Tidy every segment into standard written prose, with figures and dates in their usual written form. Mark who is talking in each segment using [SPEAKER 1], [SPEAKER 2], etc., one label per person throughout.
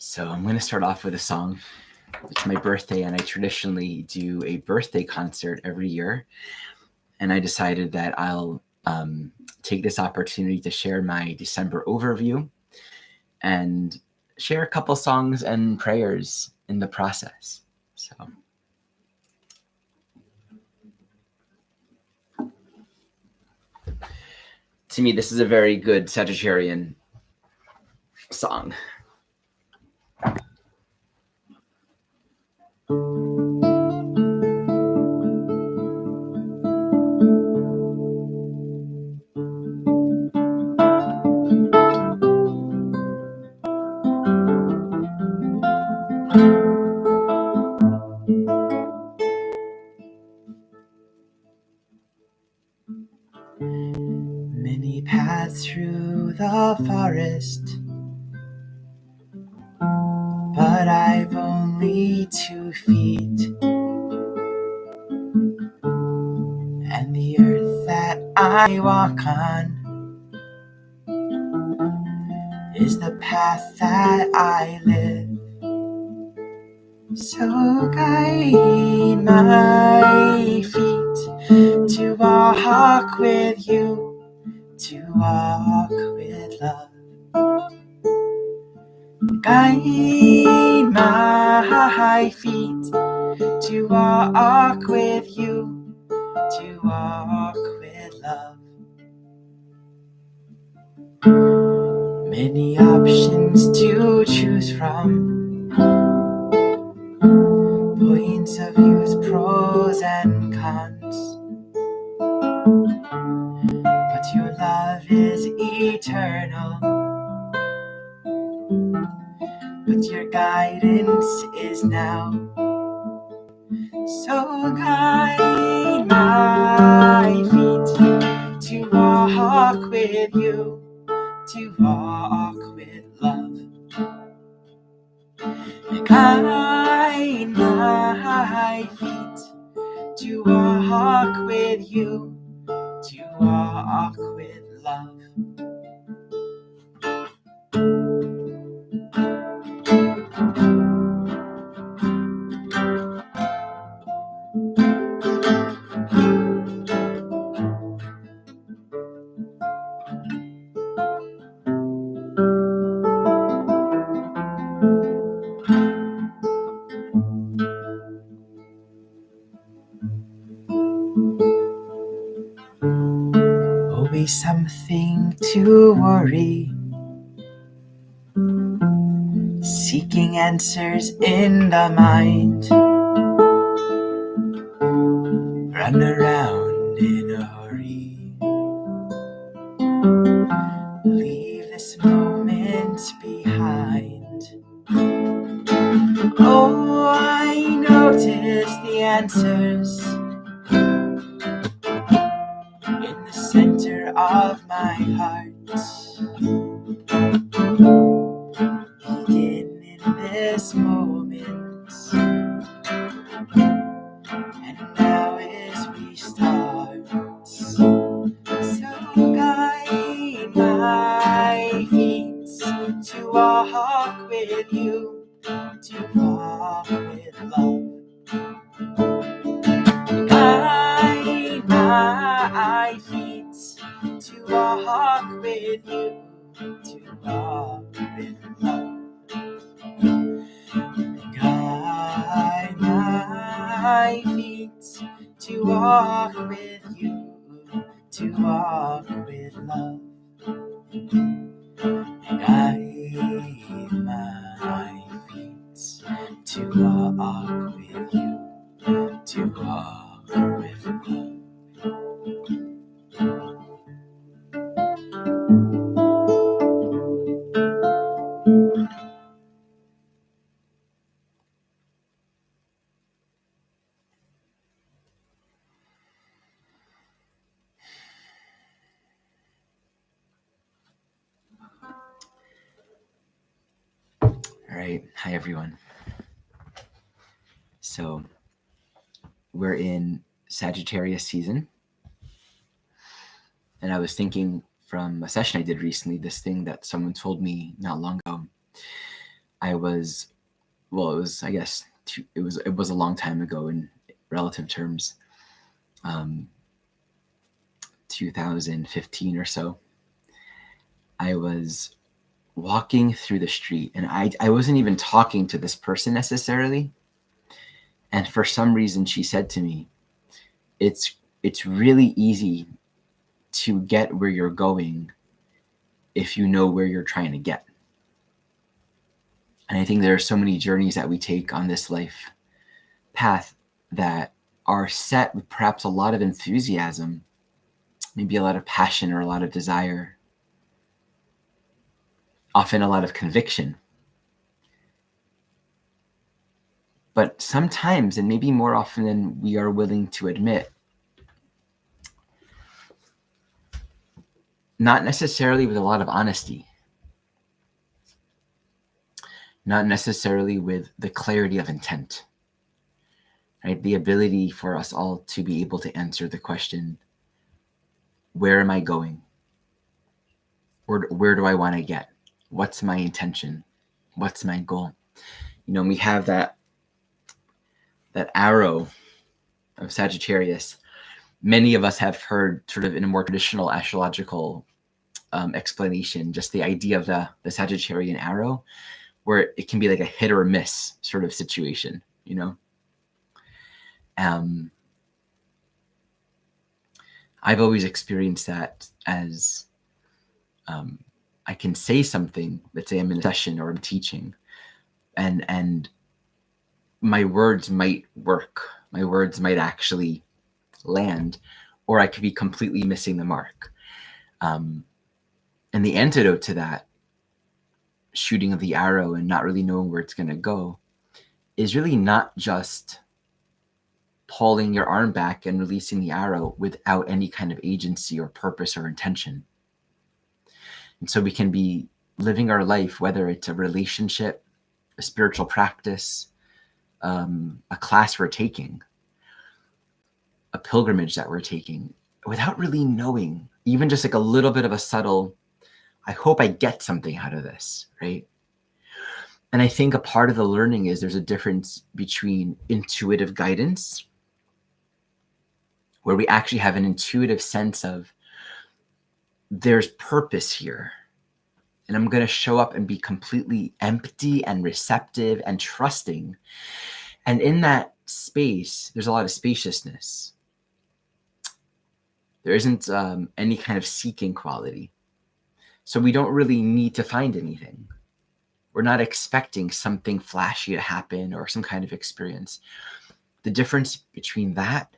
[SPEAKER 1] So I'm going to start off with a song. It's my birthday, and I traditionally do a birthday concert every year. And I decided that I'll take this opportunity to share my December overview and share a couple songs and prayers in the process. So, to me, this is a very good Sagittarian song. Many paths through the forest, but I've only 2 feet, and the earth that I walk on is the path that I live. So guide my feet to walk with you, to walk with love. Guide my feet to walk with you, to walk with love. Many options to choose from, points of views, pros and cons, but your love is eternal, but your guidance is now. So guide my feet to walk with you, to walk with love. Guide my feet to walk with you, to walk with love. Always something to worry, seeking answers in the mind, run around in a hurry, leave this moment behind. Oh, I notice the answers in the center of my heart, hidden in this moment. And now as we start, so guide my feet to walk with you, to walk with love. Guide my feet to walk with you, to walk with love. Guide my feet to walk with you, to walk with love. Guide my feet to walk with you, to walk with love. All right, hi everyone. So we're in Sagittarius season, and I was thinking from a session I did recently, this thing that someone told me not long ago. I was, well, it was, I guess, it was a long time ago in relative terms, 2015 or so. I was walking through the street, and I wasn't even talking to this person necessarily. And for some reason, she said to me, it's really easy to get where you're going if you know where you're trying to get. And I think there are so many journeys that we take on this life path that are set with perhaps a lot of enthusiasm, maybe a lot of passion or a lot of desire, often a lot of conviction. But sometimes, and maybe more often than we are willing to admit, not necessarily with a lot of honesty, not necessarily with the clarity of intent, right? The ability for us all to be able to answer the question, where am I going? Where do I want to get? What's my intention? What's my goal? You know, we have that arrow of Sagittarius. Many of us have heard sort of in a more traditional astrological explanation, just the idea of the Sagittarian arrow, where it can be like a hit or miss sort of situation, you know? I've always experienced that as I can say something, let's say I'm in a session or I'm teaching, and my words might work. My words might actually land, or I could be completely missing the mark. And the antidote to that, shooting of the arrow and not really knowing where it's going to go, is really not just pulling your arm back and releasing the arrow without any kind of agency or purpose or intention. And so we can be living our life, whether it's a relationship, a spiritual practice, a class we're taking, a pilgrimage that we're taking, without really knowing, even just like a little bit of a subtle, I hope I get something out of this, right? And I think a part of the learning is there's a difference between intuitive guidance, where we actually have an intuitive sense of there's purpose here. And I'm going to show up and be completely empty and receptive and trusting. And in that space, there's a lot of spaciousness. There isn't any kind of seeking quality. So we don't really need to find anything. We're not expecting something flashy to happen or some kind of experience. The difference between that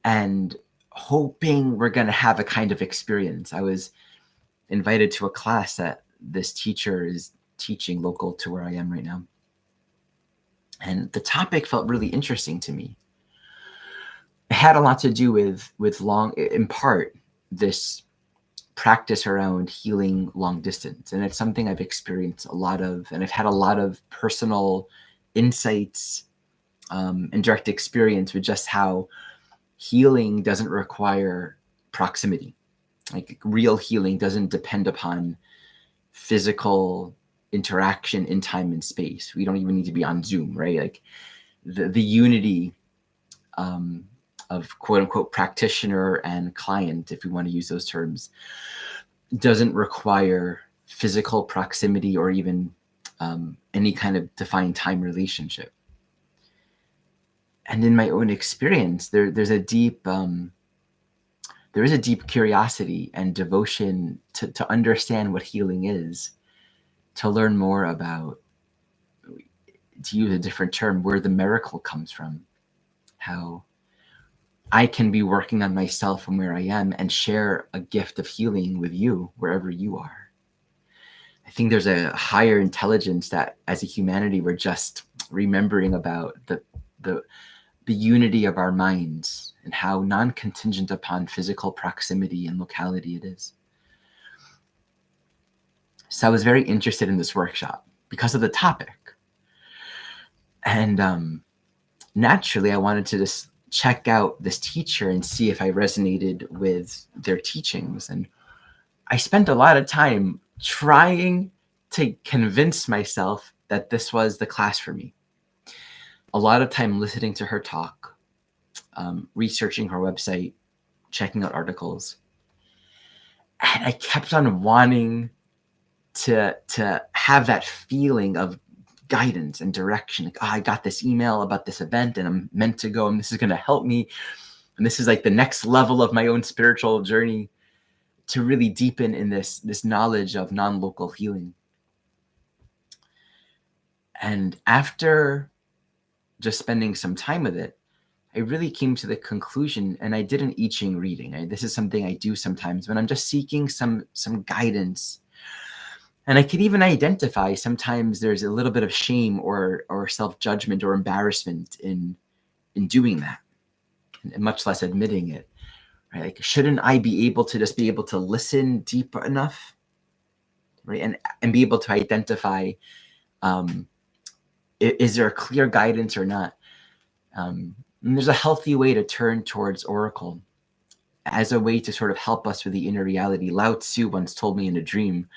[SPEAKER 1] and hoping we're going to have a kind of experience. I was invited to a class that this teacher is teaching local to where I am right now. And the topic felt really interesting to me. It had a lot to do with long, in part, this practice around healing long distance. And it's something I've experienced a lot of, and I've had a lot of personal insights and direct experience with just how healing doesn't require proximity. Like real healing doesn't depend upon physical interaction in time and space. We don't even need to be on Zoom, right? Like the unity of quote unquote practitioner and client, if we want to use those terms, doesn't require physical proximity or even any kind of defined time relationship. And in my own experience, there is a deep curiosity and devotion to understand what healing is, to learn more about, to use a different term, where the miracle comes from, how I can be working on myself from where I am and share a gift of healing with you wherever you are. I think there's a higher intelligence that as a humanity, we're just remembering about the unity of our minds and how non-contingent upon physical proximity and locality it is. So I was very interested in this workshop because of the topic. And naturally, I wanted to just check out this teacher and see if I resonated with their teachings. And I spent a lot of time trying to convince myself that this was the class for me. A lot of time listening to her talk, researching her website, checking out articles. And I kept on wanting to have that feeling of guidance and direction. Like, I got this email about this event and I'm meant to go and this is going to help me. And this is like the next level of my own spiritual journey to really deepen in this knowledge of non-local healing. And after just spending some time with it, I really came to the conclusion, and I did an I Ching reading. This is something I do sometimes when I'm just seeking some guidance. And I can even identify sometimes there's a little bit of shame or self-judgment or embarrassment in doing that, and much less admitting it. Right? Like, shouldn't I be able to listen deep enough, right? And be able to identify, is there a clear guidance or not? And there's a healthy way to turn towards Oracle as a way to sort of help us with the inner reality. Lao Tzu once told me in a dream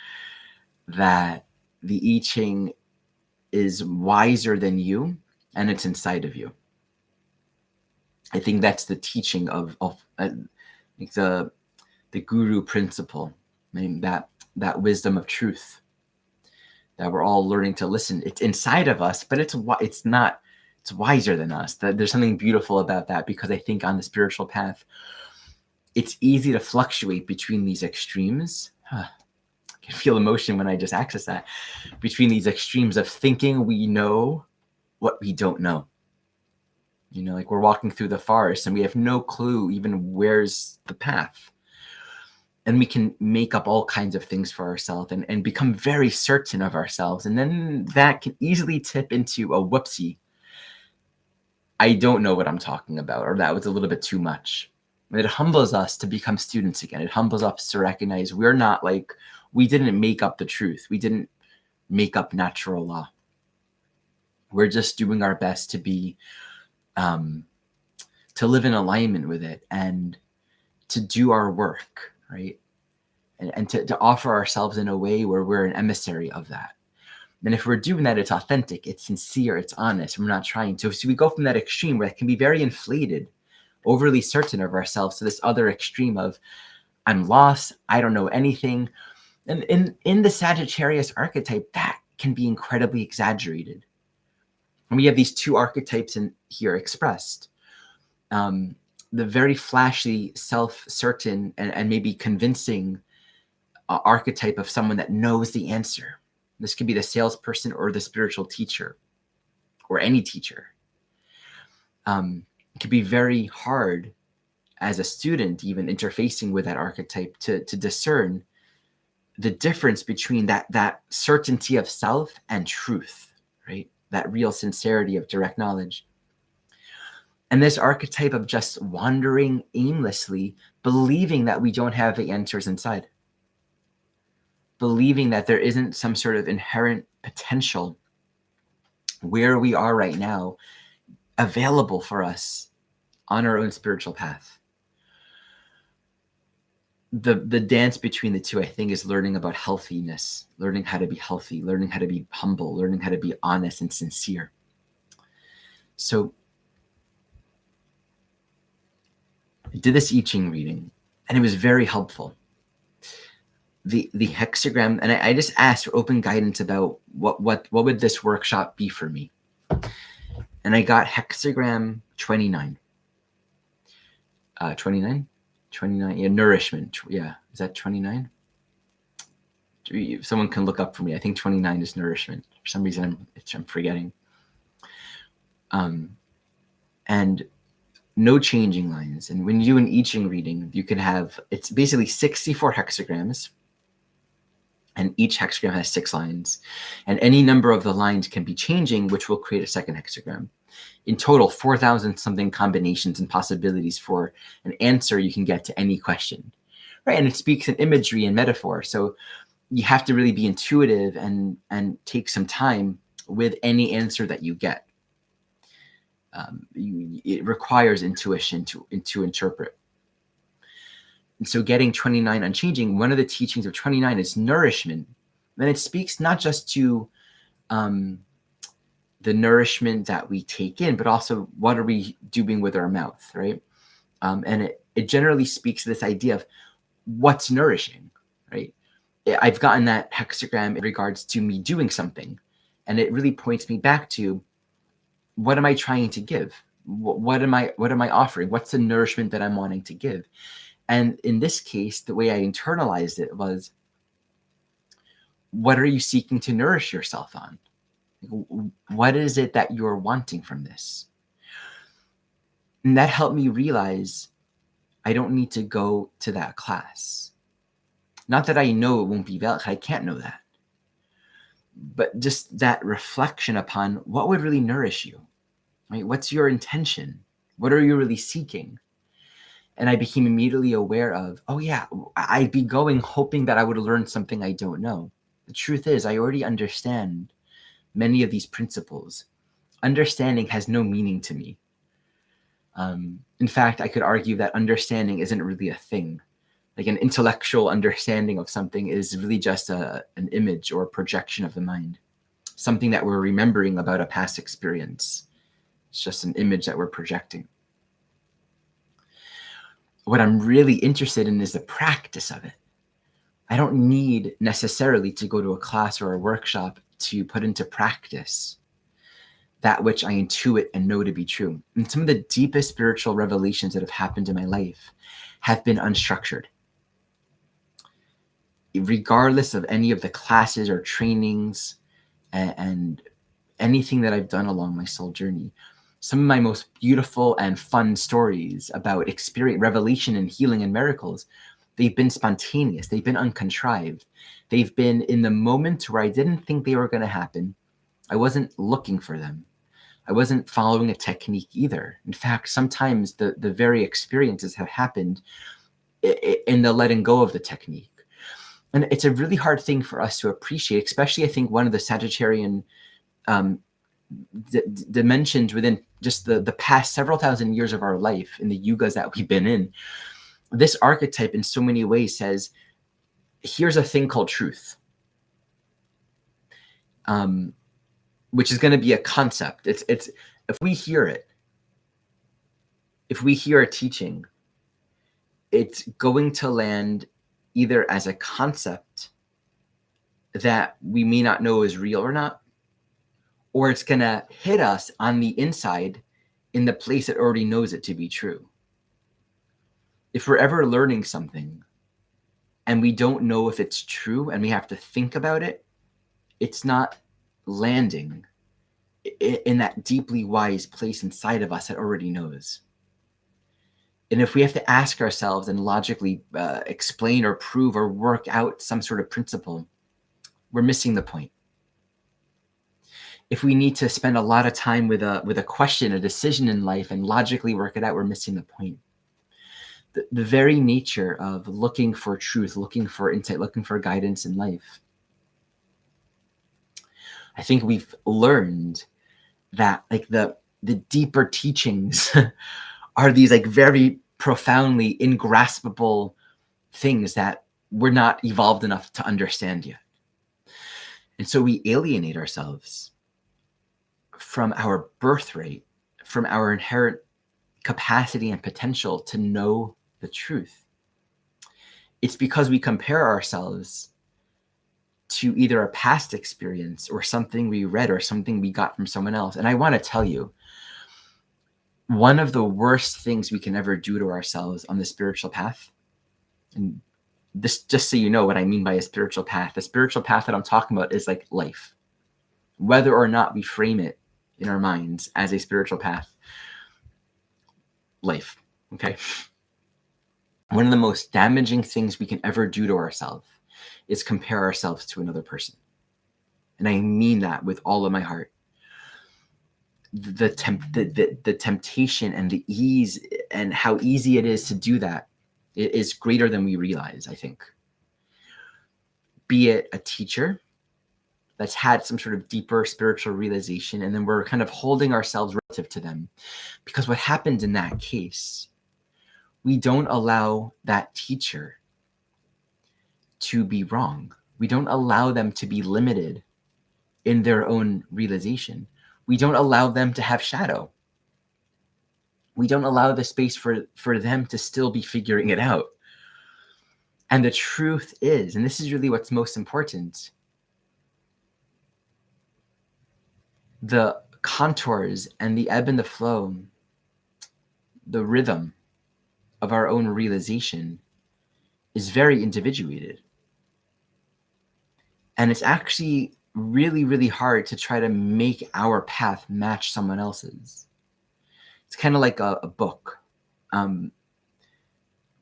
[SPEAKER 1] that the I Ching is wiser than you and it's inside of you. I think that's the teaching of the guru principle. I mean, that wisdom of truth that we're all learning to listen. It's inside of us, but it's wiser than us. There's something beautiful about that, because I think on the spiritual path, it's easy to fluctuate between these extremes. I can feel emotion when I just access that, between these extremes of thinking we know what we don't know. Like we're walking through the forest and we have no clue even where's the path. And we can make up all kinds of things for ourselves and become very certain of ourselves. And then that can easily tip into a whoopsie. I don't know what I'm talking about, or that was a little bit too much. It humbles us to become students again. It humbles us to recognize we didn't make up the truth. We didn't make up natural law. We're just doing our best to be, to live in alignment with it and to do our work, right? And to offer ourselves in a way where we're an emissary of that. And if we're doing that, it's authentic, it's sincere, it's honest. We're not trying to. So we go from that extreme where it can be very inflated, overly certain of ourselves, to this other extreme of, I'm lost, I don't know anything. And in the Sagittarius archetype, that can be incredibly exaggerated. And we have these two archetypes in here expressed. The very flashy, self-certain, and maybe convincing archetype of someone that knows the answer. This could be the salesperson or the spiritual teacher or any teacher. It could be very hard as a student, even interfacing with that archetype, to discern the difference between that certainty of self and truth, right? That real sincerity of direct knowledge. And this archetype of just wandering aimlessly, believing that we don't have the answers inside. Believing that there isn't some sort of inherent potential where we are right now available for us on our own spiritual path. The dance between the two, I think, is learning about healthiness, learning how to be healthy, learning how to be humble, learning how to be honest and sincere. So I did this I Ching reading, and it was very helpful. The hexagram, and I just asked for open guidance about what would this workshop be for me. And I got hexagram 29. 29? 29, yeah, nourishment. Yeah, is that 29? Someone can look up for me. I think 29 is nourishment. For some reason, I'm forgetting. And no changing lines. And when you do an I Ching reading, you can have, it's basically 64 hexagrams. And each hexagram has 6 lines. And any number of the lines can be changing, which will create a second hexagram. In total, 4,000 something combinations and possibilities for an answer you can get to any question, right? And it speaks in imagery and metaphor. So you have to really be intuitive and take some time with any answer that you get. It requires intuition to interpret. And so getting 29 unchanging, one of the teachings of 29 is nourishment then it speaks not just to the nourishment that we take in, but also what are we doing with our mouth, right? And it generally speaks to this idea of what's nourishing, right? I've gotten that hexagram in regards to me doing something, and it really points me back to what am I trying to give? What am I offering? What's the nourishment that I'm wanting to give? And in this case, the way I internalized it was, what are you seeking to nourish yourself on? What is it that you're wanting from this? And that helped me realize I don't need to go to that class. Not that I know it won't be valid, I can't know that. But just that reflection upon what would really nourish you, right? What's your intention? What are you really seeking? And I became immediately aware of, oh yeah, I'd be going hoping that I would learn something I don't know. The truth is, I already understand many of these principles. Understanding has no meaning to me. In fact, I could argue that understanding isn't really a thing. Like an intellectual understanding of something is really just an image or a projection of the mind, something that we're remembering about a past experience. It's just an image that we're projecting. What I'm really interested in is the practice of it. I don't need necessarily to go to a class or a workshop to put into practice that which I intuit and know to be true. And some of the deepest spiritual revelations that have happened in my life have been unstructured. Regardless of any of the classes or trainings and anything that I've done along my soul journey, some of my most beautiful and fun stories about experience, revelation and healing and miracles, they've been spontaneous. They've been uncontrived. They've been in the moment where I didn't think they were going to happen. I wasn't looking for them. I wasn't following a technique either. In fact, sometimes the very experiences have happened in the letting go of the technique. And it's a really hard thing for us to appreciate, especially I think one of the Sagittarian dimensions within just the past several thousand years of our life in the yugas that we've been in. This archetype in so many ways says, here's a thing called truth, which is going to be a concept. It's if we hear it, if we hear a teaching, it's going to land either as a concept that we may not know is real or not, or it's going to hit us on the inside in the place that already knows it to be true. If we're ever learning something and we don't know if it's true and we have to think about it, it's not landing in that deeply wise place inside of us that already knows. And if we have to ask ourselves and logically explain or prove or work out some sort of principle, we're missing the point. If we need to spend a lot of time with a question, a decision in life, and logically work it out, we're missing the point. The very nature of looking for truth, looking for insight, looking for guidance in life. I think we've learned that like the deeper teachings are these like very profoundly ingraspable things that we're not evolved enough to understand yet. And so we alienate ourselves from our birthright, from our inherent capacity and potential to know the truth. It's because we compare ourselves to either a past experience or something we read or something we got from someone else. And I want to tell you, one of the worst things we can ever do to ourselves on the spiritual path, and this, just so you know what I mean by a spiritual path, the spiritual path that I'm talking about is like life. Whether or not we frame it in our minds as a spiritual path, life, okay? One of the most damaging things we can ever do to ourselves is compare ourselves to another person. And I mean that with all of my heart. The temptation and the ease and how easy it is to do that is greater than we realize, I think. Be it a teacher that's had some sort of deeper spiritual realization, and then we're kind of holding ourselves relative to them. Because what happens in that case, we don't allow that teacher to be wrong. We don't allow them to be limited in their own realization. We don't allow them to have shadow. We don't allow the space for them to still be figuring it out. And the truth is, and this is really what's most important, the contours and the ebb and the flow, the rhythm of our own realization is very individuated. And it's actually really, really hard to try to make our path match someone else's. It's kind of like a book.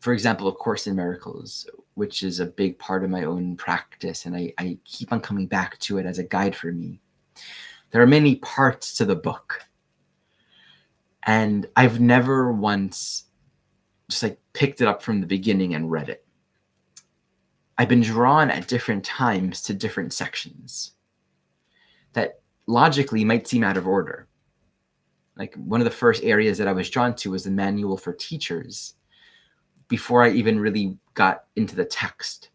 [SPEAKER 1] For example, A Course in Miracles, which is a big part of my own practice, and I keep on coming back to it as a guide for me. There are many parts to the book, and I've never once just like picked it up from the beginning and read it. I've been drawn at different times to different sections that logically might seem out of order. Like one of the first areas that I was drawn to was the manual for teachers before I even really got into the text.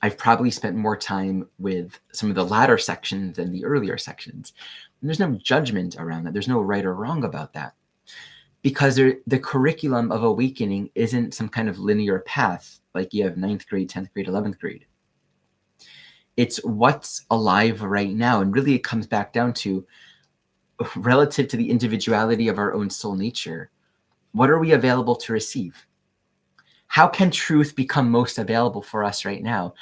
[SPEAKER 1] I've probably spent more time with some of the latter sections than the earlier sections. And there's no judgment around that. There's no right or wrong about that. Because the curriculum of awakening isn't some kind of linear path, like you have 9th grade, 10th grade, 11th grade. It's what's alive right now. And really it comes back down to, relative to the individuality of our own soul nature, what are we available to receive? How can truth become most available for us right now?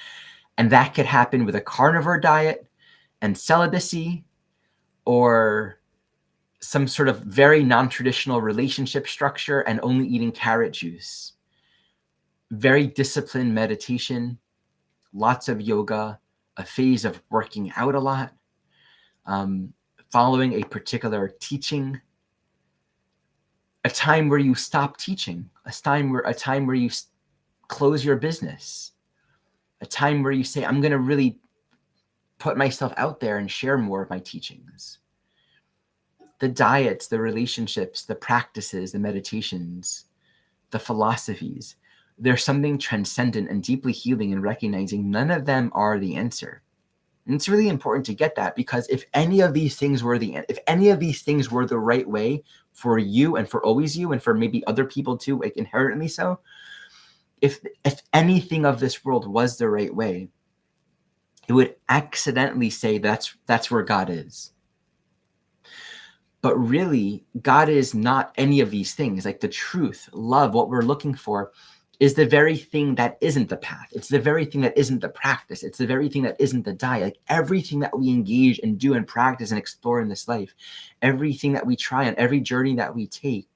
[SPEAKER 1] And that could happen with a carnivore diet and celibacy, or some sort of very non-traditional relationship structure and only eating carrot juice. Very disciplined meditation, lots of yoga, a phase of working out a lot, following a particular teaching, a time where you stop teaching, a time where you close your business, a time where you say, I'm going to really put myself out there and share more of my teachings. The diets, the relationships, the practices, the meditations, the philosophies, there's something transcendent and deeply healing in recognizing none of them are the answer. And it's really important to get that, because if any of these things were the right way for you and for always you and for maybe other people too, like inherently so, if anything of this world was the right way, it would accidentally say that's where God is. But really, God is not any of these things. Like the truth, love, what we're looking for is the very thing that isn't the path. It's the very thing that isn't the practice. It's the very thing that isn't the diet. Like everything that we engage and do and practice and explore in this life, everything that we try on, every journey that we take,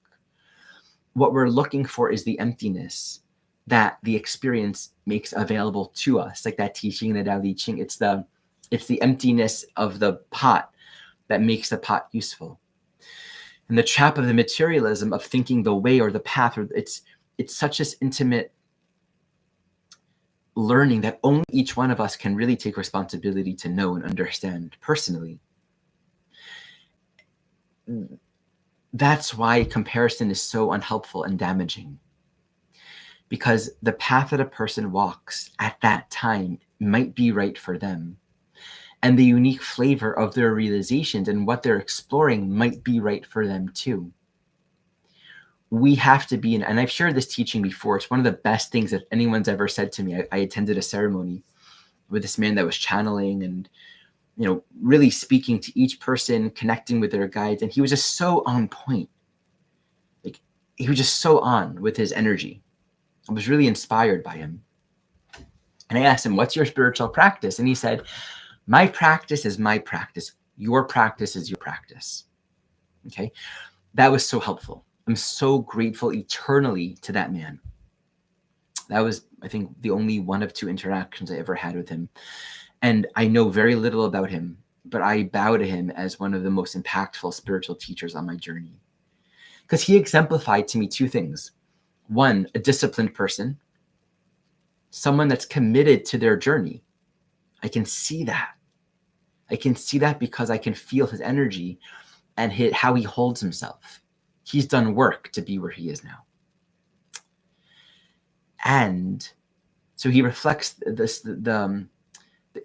[SPEAKER 1] what we're looking for is the emptiness that the experience makes available to us. Like that teaching in the Tao Te Ching, it's the emptiness of the pot that makes the pot useful. And the trap of the materialism of thinking the way or the path, or it's such this intimate learning that only each one of us can really take responsibility to know and understand personally. That's why comparison is so unhelpful and damaging. Because the path that a person walks at that time might be right for them. And the unique flavor of their realizations and what they're exploring might be right for them too. We have to be, and I've shared this teaching before, it's one of the best things that anyone's ever said to me. I attended a ceremony with this man that was channeling and, really speaking to each person, connecting with their guides. And he was just so on point. Like he was just so on with his energy. I was really inspired by him. And I asked him, what's your spiritual practice? And he said, my practice is my practice. Your practice is your practice. Okay. That was so helpful. I'm so grateful eternally to that man. That was, I think, the only one of 2 interactions I ever had with him. And I know very little about him, but I bow to him as one of the most impactful spiritual teachers on my journey. Because he exemplified to me 2 things. One, a disciplined person, someone that's committed to their journey. I can see that. I can see that because I can feel his energy and how he holds himself. He's done work to be where he is now. And So he reflects the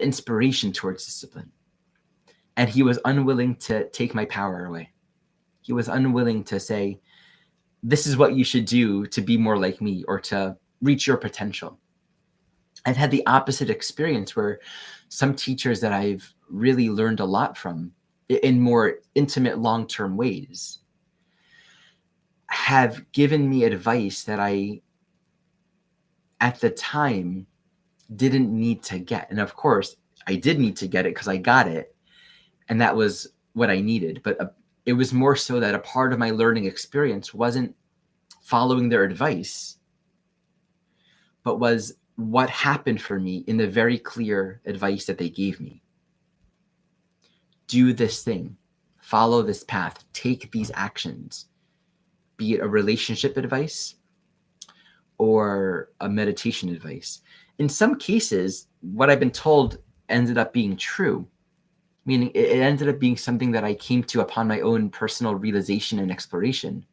[SPEAKER 1] inspiration towards discipline. And he was unwilling to take my power away. He was unwilling to say, this is what you should do to be more like me or to reach your potential. I've had the opposite experience where some teachers that I've really learned a lot from in more intimate, long-term ways have given me advice that I, at the time, didn't need to get. And of course, I did need to get it because I got it. And that was what I needed. But it was more so that a part of my learning experience wasn't following their advice, but was what happened for me in the very clear advice that they gave me. Do this thing, follow this path, take these actions, be it a relationship advice or a meditation advice. In some cases, what I've been told ended up being true, meaning it ended up being something that I came to upon my own personal realization and exploration.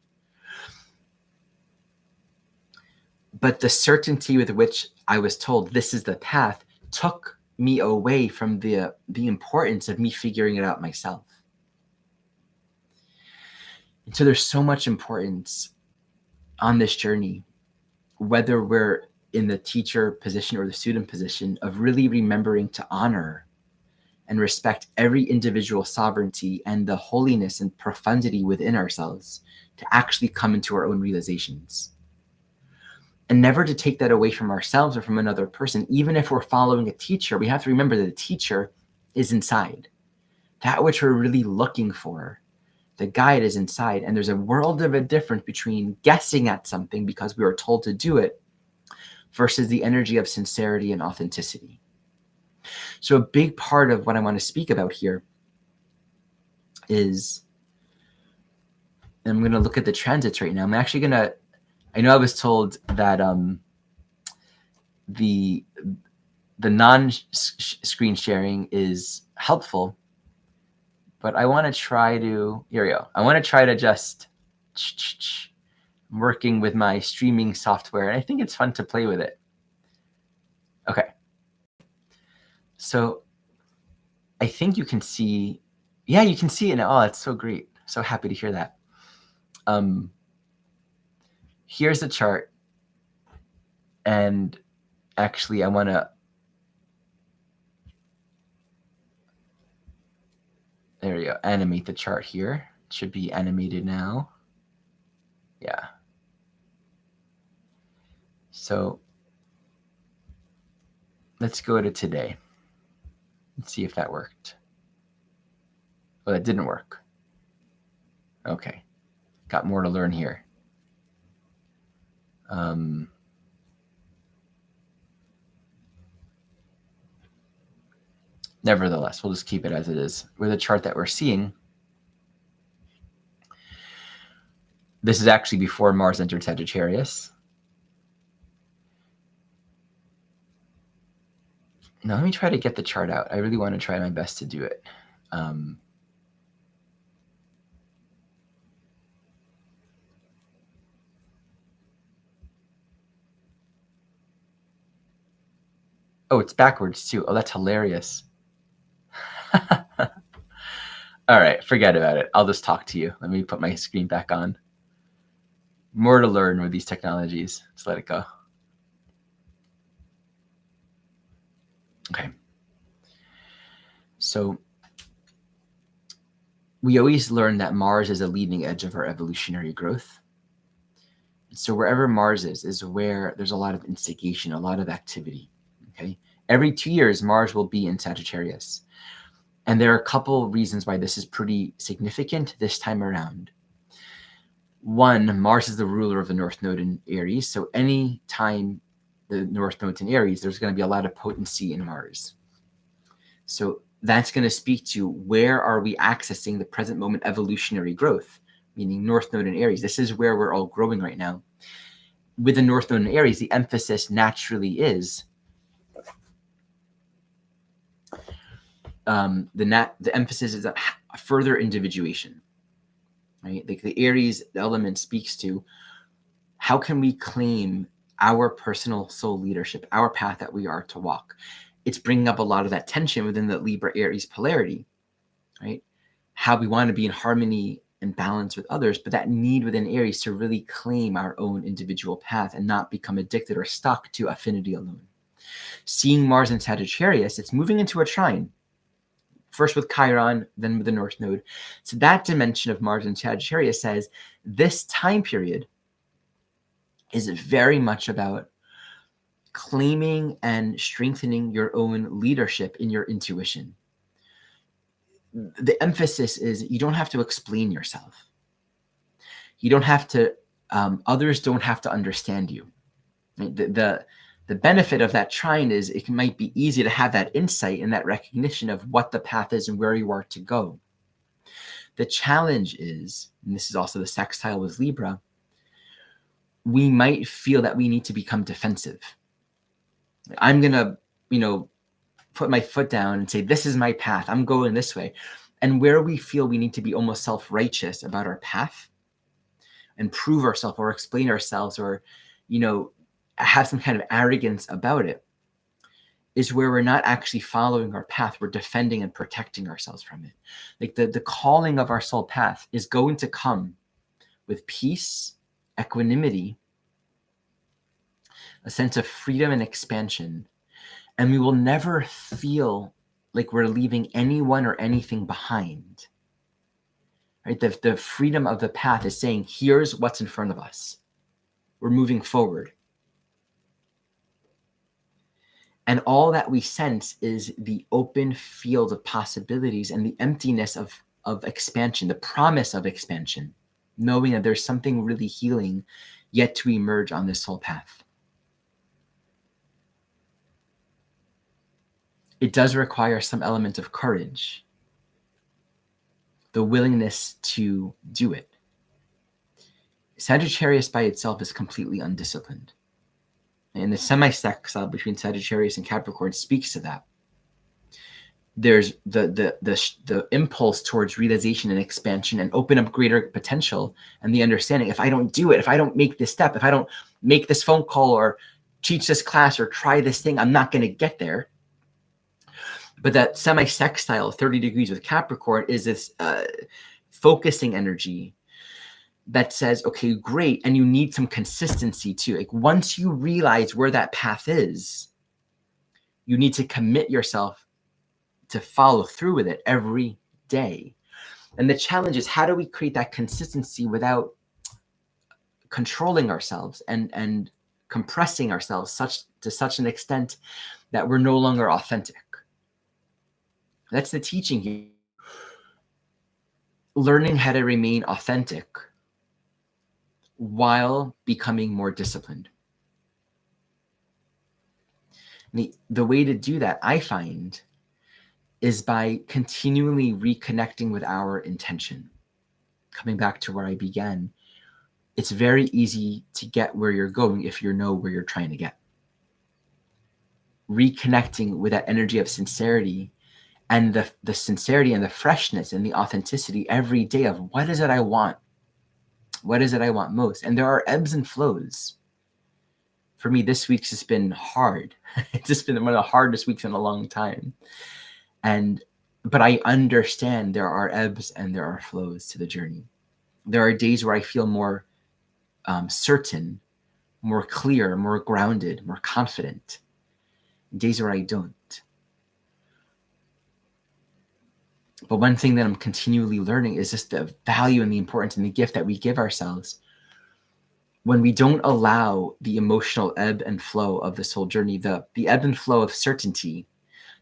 [SPEAKER 1] But the certainty with which I was told this is the path took me away from the importance of me figuring it out myself. And so there's so much importance on this journey, whether we're in the teacher position or the student position, of really remembering to honor and respect every individual sovereignty and the holiness and profundity within ourselves to actually come into our own realizations. And never to take that away from ourselves or from another person. Even if we're following a teacher, we have to remember that the teacher is inside. That which we're really looking for, the guide is inside. And there's a world of a difference between guessing at something because we were told to do it versus the energy of sincerity and authenticity. So a big part of what I want to speak about here is, and I'm going to look at the transits right now. I'm actually going to, I know I was told that the non-screen sharing is helpful, but I want to try to, here we go. I want to try to just working with my streaming software, and I think it's fun to play with it. Okay. So I think you can see, yeah, you can see it now. Oh, that's so great. So happy to hear that. Here's the chart. And actually, I want to, there we go, animate the chart here. It should be animated now. Yeah. So let's go to today. Let's see if that worked. Well, that didn't work. Okay. Got more to learn here. Nevertheless, we'll just keep it as it is. With the chart that we're seeing, this is actually before Mars entered Sagittarius. Now let me try to get the chart out. I really want to try my best to do it. Oh, it's backwards too. Oh, that's hilarious. All right, forget about it. I'll just talk to you. Let me put my screen back on. More to learn with these technologies. Let's let it go. Okay. So we always learn that Mars is a leading edge of our evolutionary growth. So wherever Mars is where there's a lot of instigation, a lot of activity. Okay. Every 2 years, Mars will be in Sagittarius. And there are a couple reasons why this is pretty significant this time around. One, Mars is the ruler of the North Node in Aries. So any time the North Node's in Aries, there's going to be a lot of potency in Mars. So that's going to speak to where are we accessing the present moment evolutionary growth, meaning North Node in Aries. This is where we're all growing right now. With the North Node in Aries, the emphasis naturally is the emphasis is a further individuation, right? Like the Aries element speaks to how can we claim our personal soul leadership, our path that we are to walk. It's bringing up a lot of that tension within the Libra Aries polarity, right? How we want to be in harmony and balance with others, but that need within Aries to really claim our own individual path and not become addicted or stuck to affinity alone. Seeing Mars in Sagittarius, it's moving into a trine, first with Chiron, then with the North Node. So that dimension of Mars in Sagittarius says this time period is very much about claiming and strengthening your own leadership in your intuition. The emphasis is you don't have to explain yourself. You don't have to, others don't have to understand you. The benefit of that trine is it might be easy to have that insight and that recognition of what the path is and where you are to go. The challenge is, and this is also the sextile with Libra, we might feel that we need to become defensive. I'm going to, put my foot down and say, this is my path. I'm going this way. And where we feel we need to be almost self-righteous about our path and prove ourselves or explain ourselves or, have some kind of arrogance about it is where we're not actually following our path. We're defending and protecting ourselves from it. Like the calling of our soul path is going to come with peace, equanimity, a sense of freedom and expansion. And we will never feel like we're leaving anyone or anything behind. Right? The freedom of the path is saying, here's what's in front of us. We're moving forward. And all that we sense is the open field of possibilities and the emptiness of expansion, the promise of expansion, knowing that there's something really healing yet to emerge on this soul path. It does require some element of courage, the willingness to do it. Sagittarius by itself is completely undisciplined. And the semi-sextile between Sagittarius and Capricorn speaks to that. There's the impulse towards realization and expansion and open up greater potential and the understanding, if I don't do it, if I don't make this step, if I don't make this phone call or teach this class or try this thing, I'm not going to get there. But that semi-sextile 30 degrees with Capricorn is this focusing energy that says, okay, great. And you need some consistency too. Like once you realize where that path is, you need to commit yourself to follow through with it every day. And the challenge is, how do we create that consistency without controlling ourselves and compressing ourselves to such an extent that we're no longer authentic? That's the teaching here. Learning how to remain authentic while becoming more disciplined. The way to do that, I find, is by continually reconnecting with our intention. Coming back to where I began, it's very easy to get where you're going if you know where you're trying to get. Reconnecting with that energy of sincerity and the sincerity and the freshness and the authenticity every day of what is it I want? What is it I want most? And there are ebbs and flows. For me, this week's has been hard. It's just been one of the hardest weeks in a long time. But I understand there are ebbs and there are flows to the journey. There are days where I feel more certain, more clear, more grounded, more confident. Days where I don't. But one thing that I'm continually learning is just the value and the importance and the gift that we give ourselves when we don't allow the emotional ebb and flow of this whole journey, the ebb and flow of certainty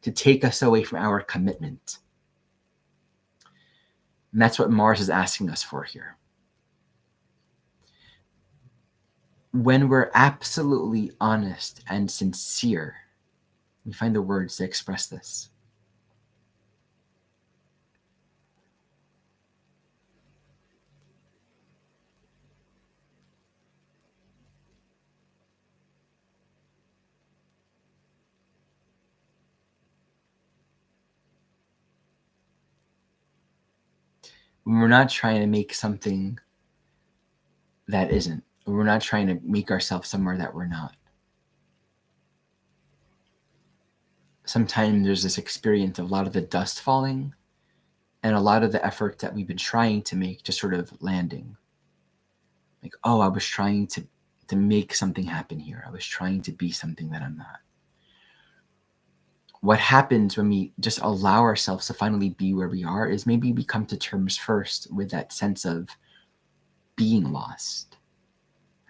[SPEAKER 1] to take us away from our commitment. And that's what Mars is asking us for here. When we're absolutely honest and sincere, we find the words to express this. When we're not trying to make something that isn't. We're not trying to make ourselves somewhere that we're not. Sometimes there's this experience of a lot of the dust falling and a lot of the effort that we've been trying to make just sort of landing. Like, oh, I was trying to make something happen here. I was trying to be something that I'm not. What happens when we just allow ourselves to finally be where we are is maybe we come to terms first with that sense of being lost,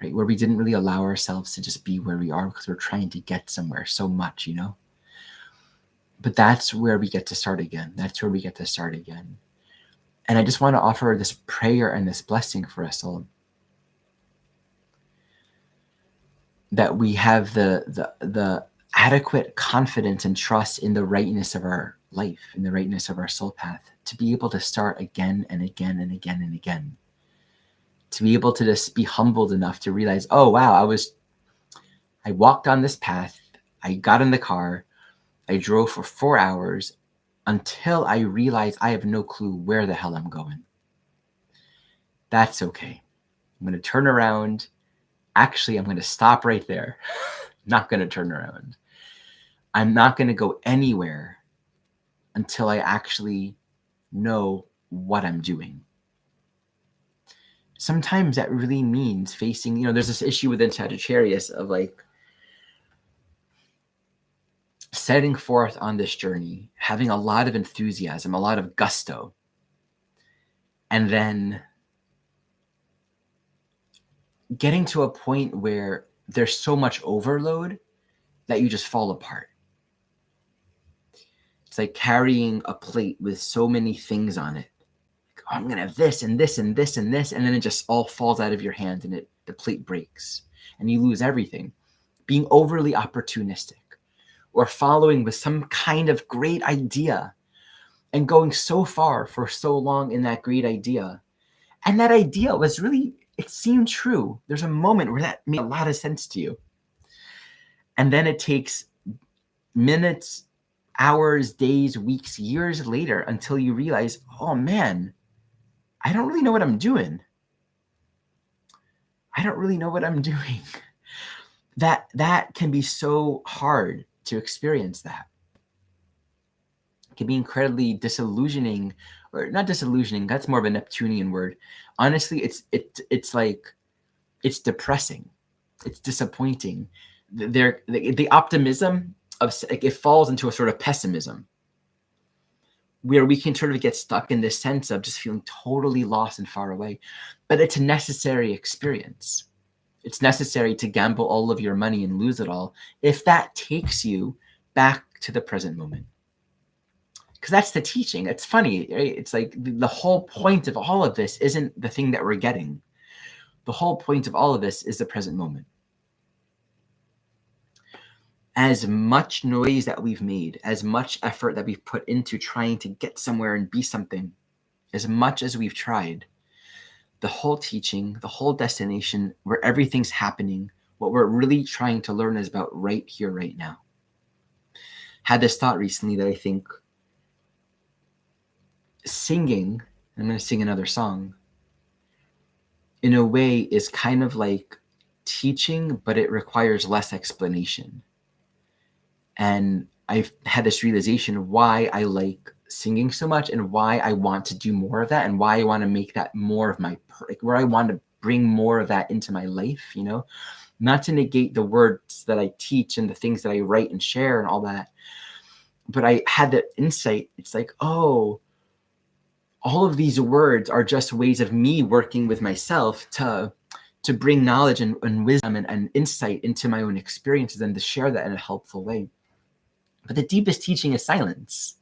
[SPEAKER 1] right? Where we didn't really allow ourselves to just be where we are because we're trying to get somewhere so much, you know? But that's where we get to start again. That's where we get to start again. And I just want to offer this prayer and this blessing for us all, that we have the adequate confidence and trust in the rightness of our life, in the rightness of our soul path, to be able to start again and again and again and again. To be able to just be humbled enough to realize, oh wow, I walked on this path, I got in the car, I drove for 4 hours until I realized I have no clue where the hell I'm going. That's okay. I'm going to turn around. Actually, I'm going to stop right there. Not going to turn around. I'm not going to go anywhere until I actually know what I'm doing. Sometimes that really means facing, there's this issue within Sagittarius of like setting forth on this journey, having a lot of enthusiasm, a lot of gusto, and then getting to a point where there's so much overload that you just fall apart. It's like carrying a plate with so many things on it. Like, oh, I'm going to have this and this and this and this. And then it just all falls out of your hand and the plate breaks and you lose everything. Being overly opportunistic or following with some kind of great idea and going so far for so long in that great idea. And that idea was really, it seemed true. There's a moment where that made a lot of sense to you. And then it takes minutes, hours, days, weeks, years later until you realize, oh man, I don't really know what I'm doing. I don't really know what I'm doing. That can be so hard to experience that. It can be incredibly disillusioning, or not disillusioning, that's more of a Neptunian word. Honestly, it's like, it's depressing. It's disappointing. The optimism of it falls into a sort of pessimism where we can sort of get stuck in this sense of just feeling totally lost and far away. But it's a necessary experience. It's necessary to gamble all of your money and lose it all if that takes you back to the present moment. Because that's the teaching. It's funny, right? It's like the whole point of all of this isn't the thing that we're getting. The whole point of all of this is the present moment. As much noise that we've made, as much effort that we've put into trying to get somewhere and be something, as much as we've tried, the whole teaching, the whole destination, where everything's happening, what we're really trying to learn is about right here, right now. Had this thought recently that I think singing, I'm going to sing another song, in a way is kind of like teaching, but it requires less explanation. And I've had this realization of why I like singing so much and why I want to do more of that and why I want to make that more of my, where I want to bring more of that into my life, not to negate the words that I teach and the things that I write and share and all that. But I had the insight. It's like, oh, all of these words are just ways of me working with myself to bring knowledge and wisdom and insight into my own experiences and to share that in a helpful way. But the deepest teaching is silence.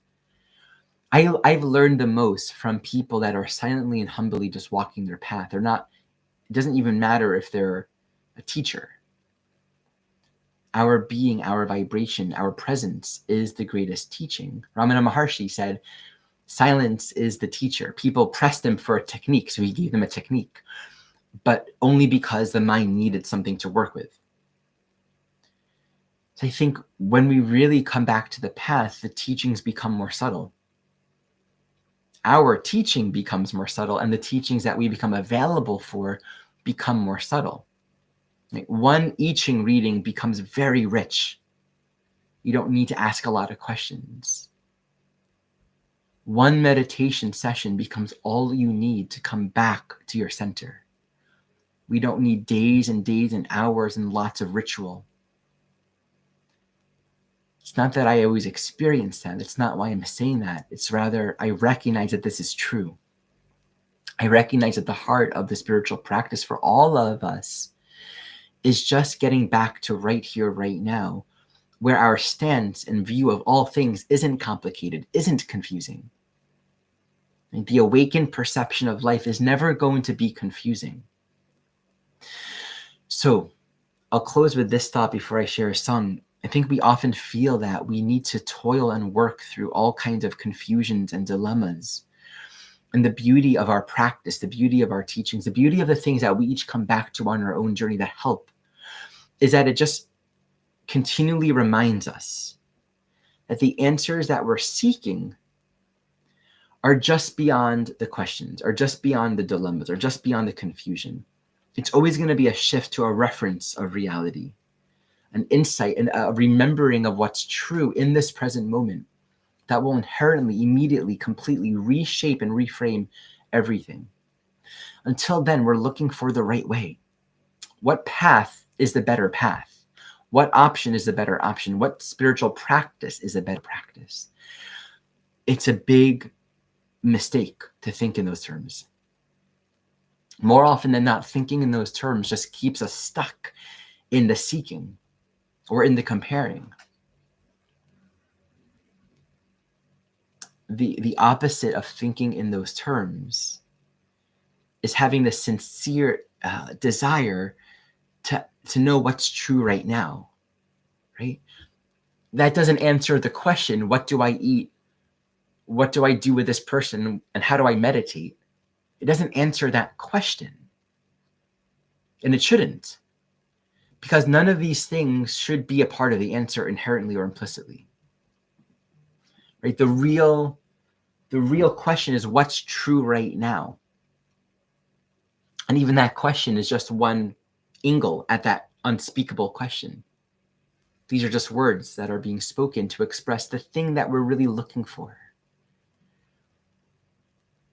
[SPEAKER 1] I've learned the most from people that are silently and humbly just walking their path. They're not, it doesn't even matter if they're a teacher. Our being, our vibration, our presence is the greatest teaching. Ramana Maharshi said, silence is the teacher. People pressed him for a technique, so he gave them a technique, but only because the mind needed something to work with. So I think when we really come back to the path, the teachings become more subtle. Our teaching becomes more subtle, and the teachings that we become available for become more subtle. Like, one I Ching reading becomes very rich. You don't need to ask a lot of questions. One meditation session becomes all you need to come back to your center. We don't need days and days and hours and lots of ritual. It's not that I always experience that. It's not why I'm saying that. It's rather, I recognize that this is true. I recognize that the heart of the spiritual practice for all of us is just getting back to right here, right now, where our stance and view of all things isn't complicated, isn't confusing. And the awakened perception of life is never going to be confusing. So I'll close with this thought before I share a song. I think we often feel that we need to toil and work through all kinds of confusions and dilemmas. And the beauty of our practice, the beauty of our teachings, the beauty of the things that we each come back to on our own journey that help, is that it just continually reminds us that the answers that we're seeking are just beyond the questions, are just beyond the dilemmas, are just beyond the confusion. It's always going to be a shift to a reference of reality, an insight, and a remembering of what's true in this present moment that will inherently, immediately, completely reshape and reframe everything. Until then, we're looking for the right way. What path is the better path? What option is the better option? What spiritual practice is a better practice? It's a big mistake to think in those terms. More often than not, thinking in those terms just keeps us stuck in the seeking or in the comparing. The opposite of thinking in those terms is having the sincere desire to know what's true right now, right? That doesn't answer the question, what do I eat? What do I do with this person? And how do I meditate? It doesn't answer that question. And it shouldn't. Because none of these things should be a part of the answer inherently or implicitly. Right? The real question is what's true right now? And even that question is just one angle at that unspeakable question. These are just words that are being spoken to express the thing that we're really looking for.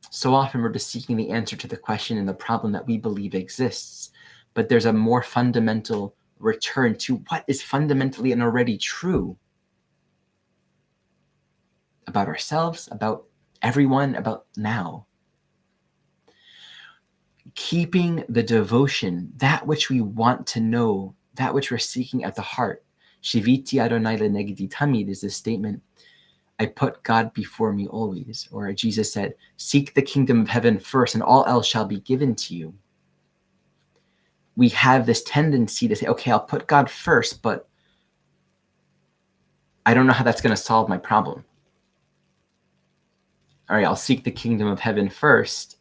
[SPEAKER 1] So often we're just seeking the answer to the question and the problem that we believe exists. But there's a more fundamental return to what is fundamentally and already true about ourselves, about everyone, about now. Keeping the devotion, that which we want to know, that which we're seeking at the heart. Shiviti Adonai lenegdi tamid is this statement, I put God before me always. Or Jesus said, seek the kingdom of heaven first and all else shall be given to you. We have this tendency to say, okay, I'll put God first, but I don't know how that's going to solve my problem. All right, I'll seek the kingdom of heaven first,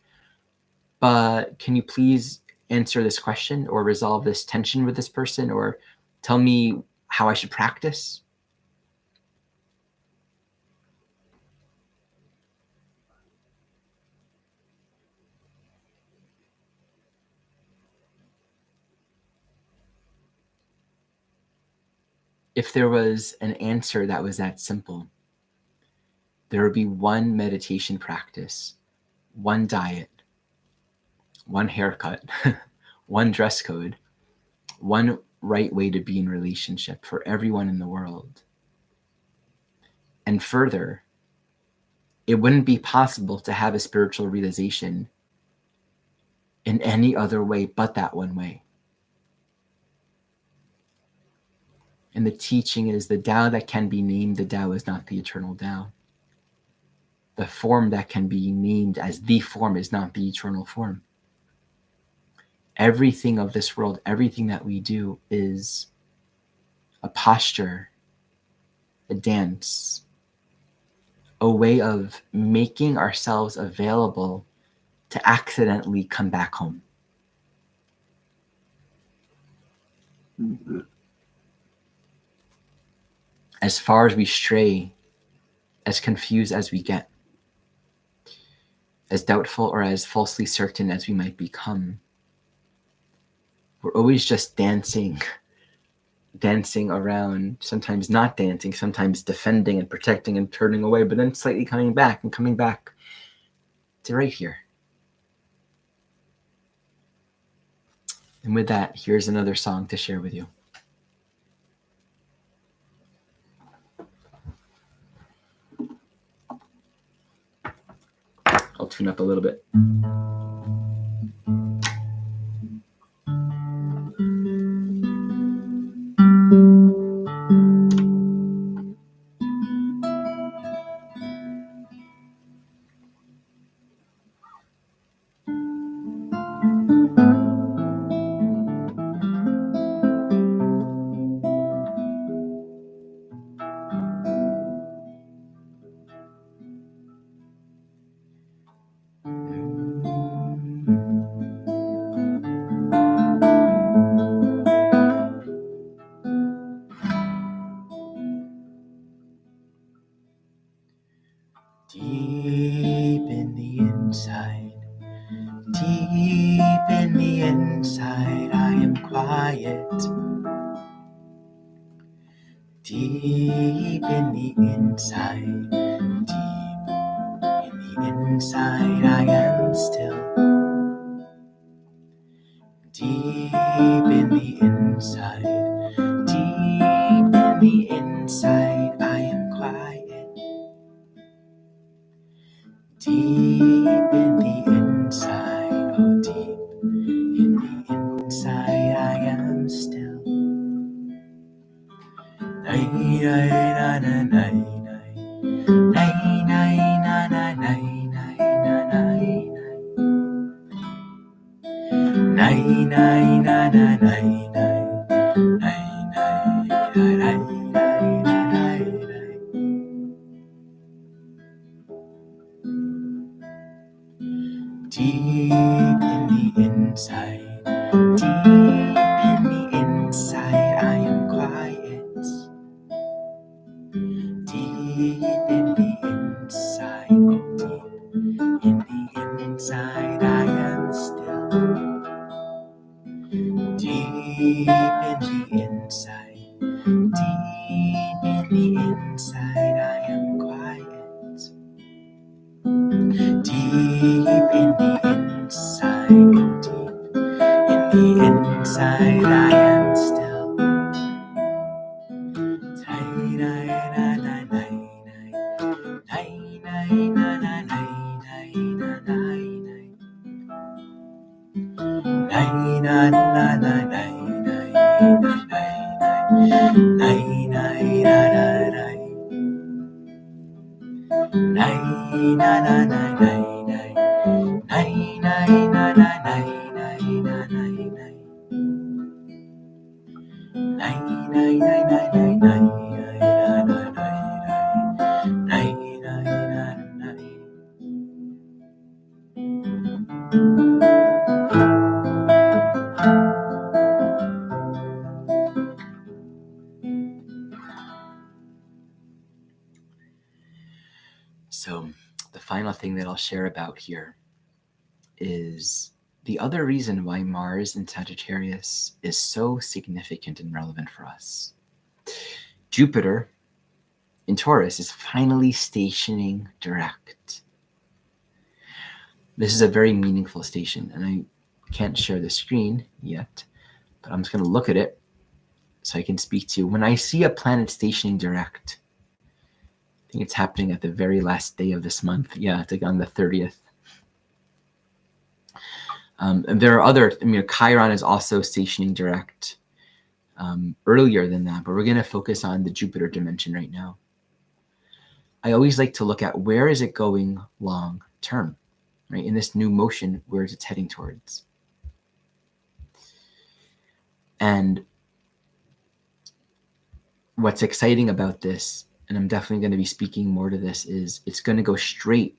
[SPEAKER 1] but can you please answer this question or resolve this tension with this person or tell me how I should practice? If there was an answer that was that simple, there would be one meditation practice, one diet, one haircut, one dress code, one right way to be in relationship for everyone in the world. And further, it wouldn't be possible to have a spiritual realization in any other way but that one way. And the teaching is the Tao that can be named the Tao is not the eternal Tao. The form that can be named as the form is not the eternal form. Everything of this world, everything that we do is a posture, a dance, a way of making ourselves available to accidentally come back home. As far as we stray, as confused as we get, as doubtful or as falsely certain as we might become, we're always just dancing around, sometimes not dancing, sometimes defending and protecting and turning away, but then slightly coming back to right here. And with that, here's another song to share with you. I'll tune up a little bit. Deep in the inside, I am quiet. Deep in the inside, I am still. Deep in the inside, I am quiet. Deep in the inside, oh deep in the inside, I am still. Nay, nay, na, na, nay, nay. Nay, nay, na, na, nay, nay, na, nay, nay. Nay, nay, na, na, nay, nay. Nay, nay, na, nay, nay, na, nay, nay. Deep in the inside, I am quiet. Deep in the inside, oh deep in the inside, I am still. Deep in the inside, I am quiet. Deep in the inside, oh deep in the inside, I am still. Nay, nay, na, na, nay, nay. Nay, nay, na, na, nay, nay, na, nay, nay. Nay, na, na, na, nay, nay, na, nay, nay. Nay, nay, na, na, nay. Nay, na, na, na, nay, nay. Nay, nay, na, na, nay, nay, na, nay, nay. Nay, nay, nay, nay, nay, nay, na, na, nay, nay. Nay, nay, na, nay. So the final thing that I'll share about here is the other reason why Mars in Sagittarius is so significant and relevant for us. Jupiter in Taurus is finally stationing direct. This is a very meaningful station, and I can't share the screen yet, but I'm just going to look at it so I can speak to you. When I see a planet stationing direct, I think it's happening at the very last day of this month. Yeah, it's like on the 30th. And there are other, Chiron is also stationing direct earlier than that, but we're going to focus on the Jupiter dimension right now. I always like to look at where is it going long term, right? In this new motion, where is it heading towards? And what's exciting about this, and I'm definitely going to be speaking more to this, is it's going to go straight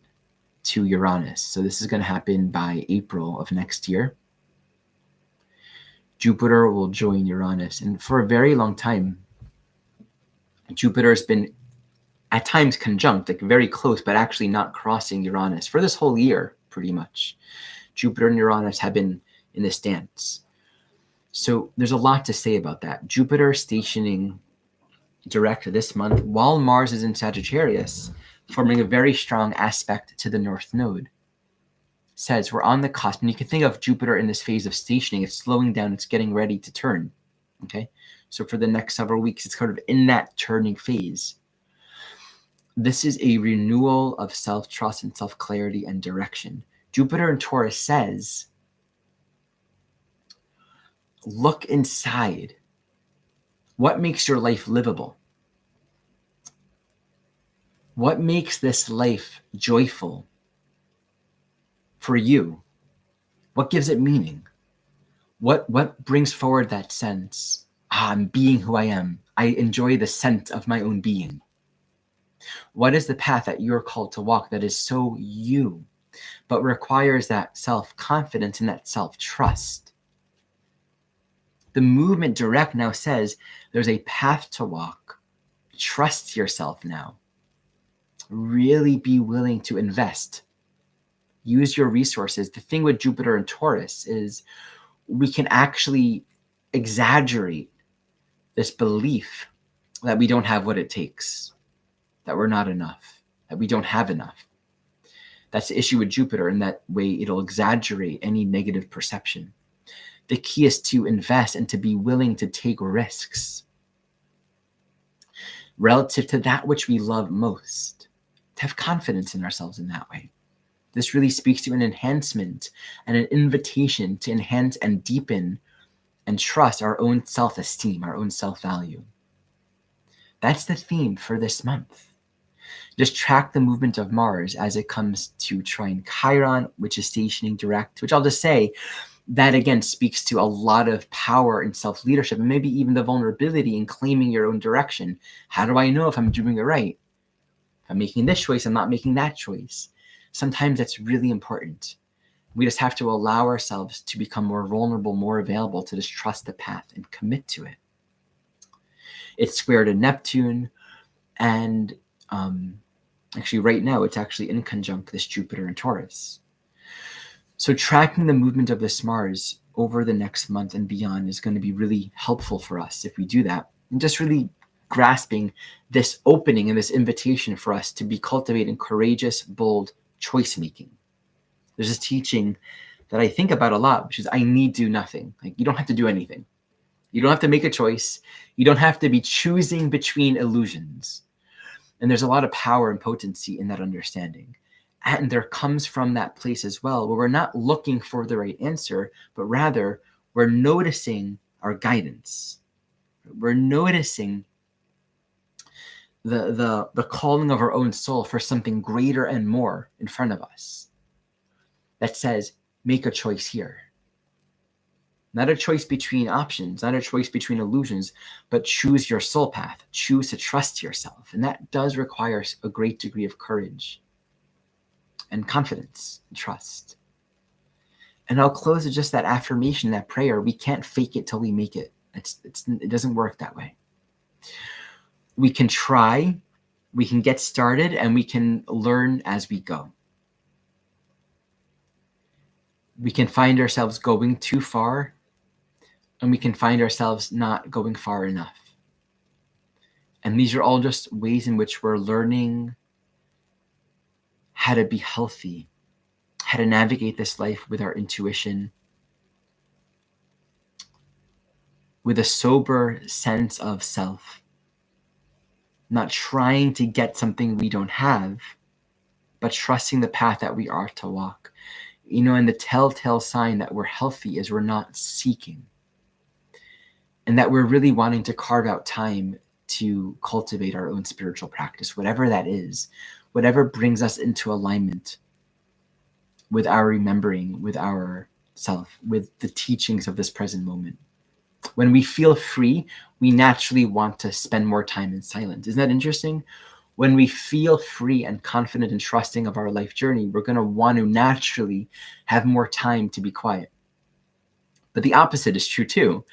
[SPEAKER 1] to Uranus. So this is going to happen by April of next year. Jupiter will join Uranus. And for a very long time, Jupiter has been at times conjunct, like very close, but actually not crossing Uranus for this whole year, pretty much. Jupiter and Uranus have been in this dance. So there's a lot to say about that. Jupiter stationing direct this month while Mars is in Sagittarius, forming a very strong aspect to the North Node, says we're on the cusp. And you can think of Jupiter in this phase of stationing. It's slowing down. It's getting ready to turn. Okay. So for the next several weeks, it's kind of in that turning phase. This is a renewal of self-trust and self-clarity and direction. Jupiter in Taurus says, look inside. What makes your life livable? What makes this life joyful for you? What gives it meaning? What brings forward that sense? I'm being who I am. I enjoy the scent of my own being. What is the path that you're called to walk that is so you, but requires that self-confidence and that self-trust? The movement direct now says there's a path to walk. Trust yourself now. Really be willing to invest. Use your resources. The thing with Jupiter and Taurus is we can actually exaggerate this belief that we don't have what it takes, that we're not enough, that we don't have enough. That's the issue with Jupiter. In that way, it'll exaggerate any negative perception. The key is to invest and to be willing to take risks relative to that which we love most, to have confidence in ourselves in that way. This really speaks to an enhancement and an invitation to enhance and deepen and trust our own self-esteem, our own self-value. That's the theme for this month. Just track the movement of Mars as it comes to trine Chiron, which is stationing direct, which I'll just say, that again speaks to a lot of power and self-leadership, and maybe even the vulnerability in claiming your own direction. How do I know if I'm doing it right? If I'm making this choice, I'm not making that choice. Sometimes that's really important. We just have to allow ourselves to become more vulnerable, more available, to just trust the path and commit to it. It's square to Neptune, and actually right now it's actually in conjunct this Jupiter and Taurus. So tracking the movement of this Mars over the next month and beyond is going to be really helpful for us if we do that. And just really grasping this opening and this invitation for us to be cultivating courageous, bold choice making. There's this teaching that I think about a lot, which is I need do nothing. Like, you don't have to do anything. You don't have to make a choice. You don't have to be choosing between illusions. And there's a lot of power and potency in that understanding. And there comes from that place as well, where we're not looking for the right answer, but rather we're noticing our guidance. We're noticing the calling of our own soul for something greater and more in front of us that says, make a choice here. Not a choice between options, not a choice between illusions, but choose your soul path. Choose to trust yourself. And that does require a great degree of courage and confidence and trust. And I'll close with just that affirmation, that prayer. We can't fake it till we make it. It doesn't work that way. We can try, we can get started, and we can learn as we go. We can find ourselves going too far, and we can find ourselves not going far enough. And these are all just ways in which we're learning how to be healthy, how to navigate this life with our intuition, with a sober sense of self, not trying to get something we don't have, but trusting the path that we are to walk. And the telltale sign that we're healthy is we're not seeking, and that we're really wanting to carve out time to cultivate our own spiritual practice, whatever that is, whatever brings us into alignment with our remembering, with our self, with the teachings of this present moment. When we feel free, we naturally want to spend more time in silence. Isn't that interesting? When we feel free and confident and trusting of our life journey, we're going to want to naturally have more time to be quiet. But the opposite is true too.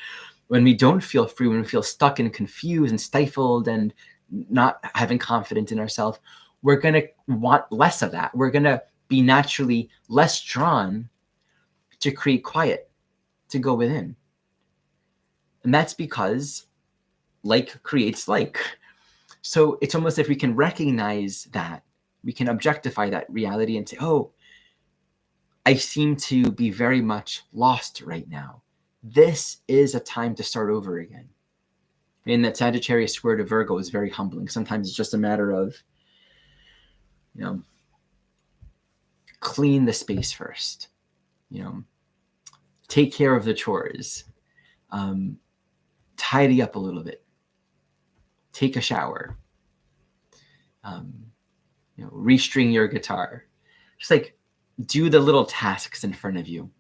[SPEAKER 1] When we don't feel free, when we feel stuck and confused and stifled and not having confidence in ourselves, we're going to want less of that. We're going to be naturally less drawn to create quiet, to go within. And that's because like creates like. So it's almost if we can recognize that, we can objectify that reality and say, oh, I seem to be very much lost right now. This is a time to start over again. And that Sagittarius square to Virgo is very humbling. Sometimes it's just a matter of, clean the space first, take care of the chores, tidy up a little bit, take a shower, restring your guitar, just like do the little tasks in front of you.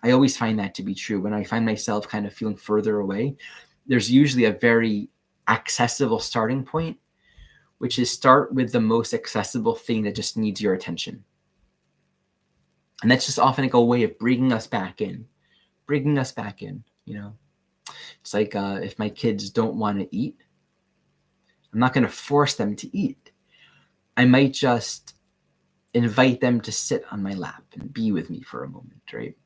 [SPEAKER 1] I always find that to be true. When I find myself kind of feeling further away, there's usually a very accessible starting point, which is start with the most accessible thing that just needs your attention. And that's just often like a way of bringing us back in. It's like if my kids don't want to eat, I'm not going to force them to eat. I might just invite them to sit on my lap and be with me for a moment, right?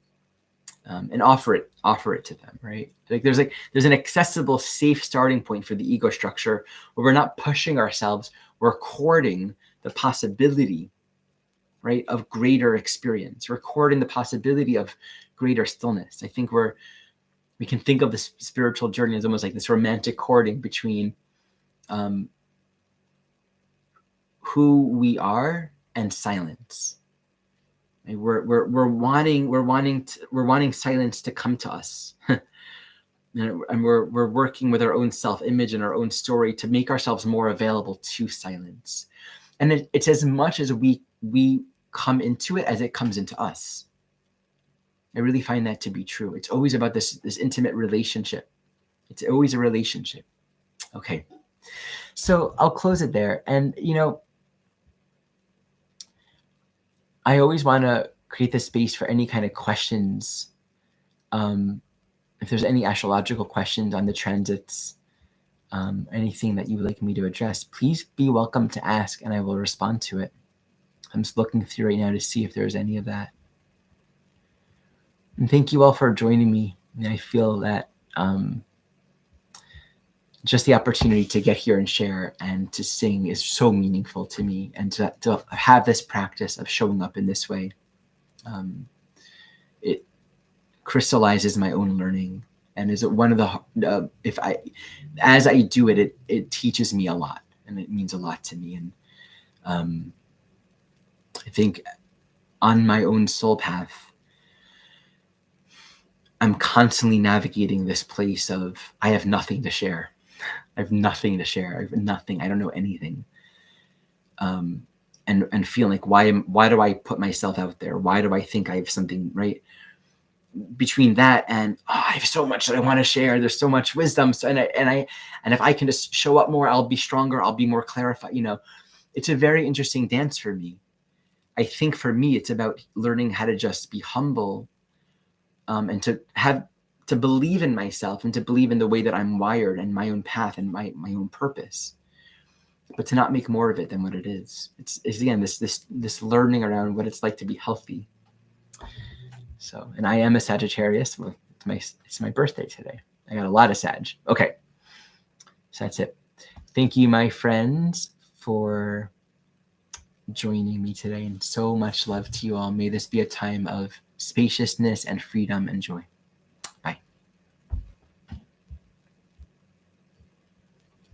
[SPEAKER 1] And offer it to them, right? Like there's an accessible, safe starting point for the ego structure where we're not pushing ourselves, we're courting the possibility, right, of greater experience, recording the possibility of greater stillness. I think we can think of this spiritual journey as almost like this romantic courting between who we are and silence. Right? We're wanting silence to come to us, and we're working with our own self-image and our own story to make ourselves more available to silence. And it's as much as we come into it as it comes into us. I really find that to be true. It's always about this intimate relationship. It's always a relationship. Okay. So I'll close it there. And, I always want to create the space for any kind of questions. If there's any astrological questions on the transits, anything that you would like me to address, please be welcome to ask and I will respond to it. I'm just looking through right now to see if there's any of that. And thank you all for joining me. And I feel that just the opportunity to get here and share and to sing is so meaningful to me, and to have this practice of showing up in this way, it crystallizes my own learning, and is one of the as I do it, it teaches me a lot, and it means a lot to me. And I think on my own soul path, I'm constantly navigating this place of I have nothing to share. I have nothing to share. I have nothing. I don't know anything. And feeling like why do I put myself out there? Why do I think I have something, right? Between that and I have so much that I want to share. There's so much wisdom. So and if I can just show up more, I'll be stronger. I'll be more clarified. It's a very interesting dance for me. I think for me, it's about learning how to just be humble, and to believe in myself and to believe in the way that I'm wired and my own path and my own purpose, but to not make more of it than what it is. It's again, this learning around what it's like to be healthy. So, and I am a Sagittarius. Well, it's my birthday today. I got a lot of Sag. Okay. So that's it. Thank you, my friends, for joining me today, and so much love to you all. May this be a time of spaciousness and freedom and joy.